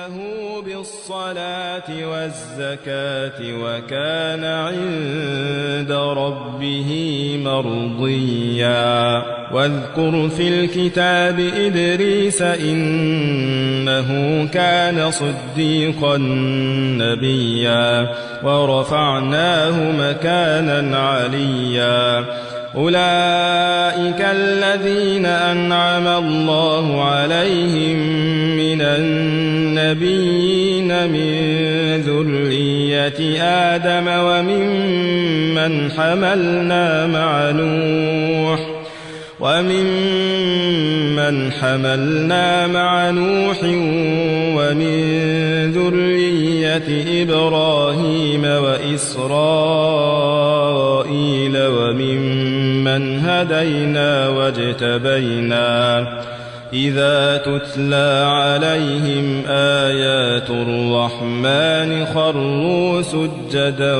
له بالصلاة والزكاة وكان عند ربه مرضيا واذكر في الكتاب إدريس إنه كان صديقا نبيا ورفعناه مكانا عليا أولئك الذين أنعم الله عليهم من النبيين من ذرية آدم وممن حملنا مع نوح ومن ذرية إبراهيم وإسرائيل وممن هدينا واجتبينا إذا تتلى عليهم آيات الرحمن خروا سجدا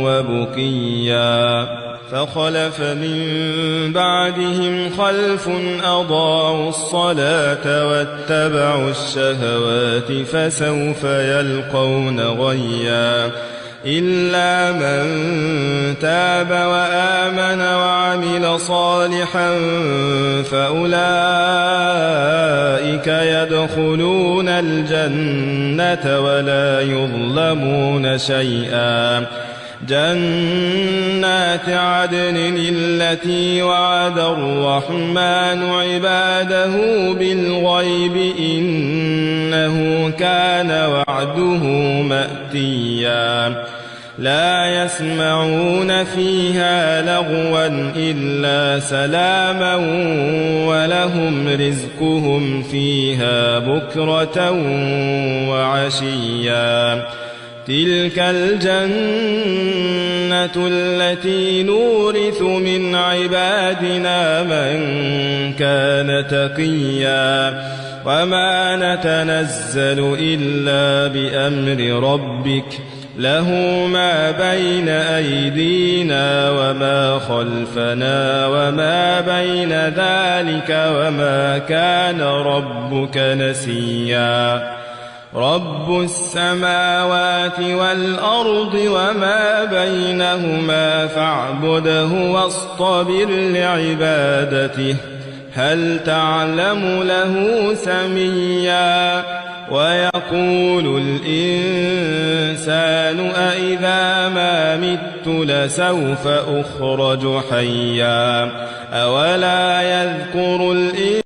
وبكيا فخلف من بعدهم خلف أضاعوا الصلاة واتبعوا الشهوات فسوف يلقون غيا إلا من تاب وآمن وعمل صالحا فأولئك يدخلون الجنة ولا يظلمون شيئا جنات عدن التي وعد الرحمن عباده بالغيب إنه كان وعده مأتيا لا يسمعون فيها لغوا إلا سلاما ولهم رزقهم فيها بكرة وعشيا تلك الجنة التي نورث من عبادنا من كان تقيا وما نتنزل إلا بأمر ربك له ما بين أيدينا وما خلفنا وما بين ذلك وما كان ربك نسيا رب السماوات والأرض وما بينهما فاعبده واصطبر لعبادته هل تعلم له سميا ويقول الإنسان أإذا ما مت لسوف أخرج حيا أولا يذكر الإنسان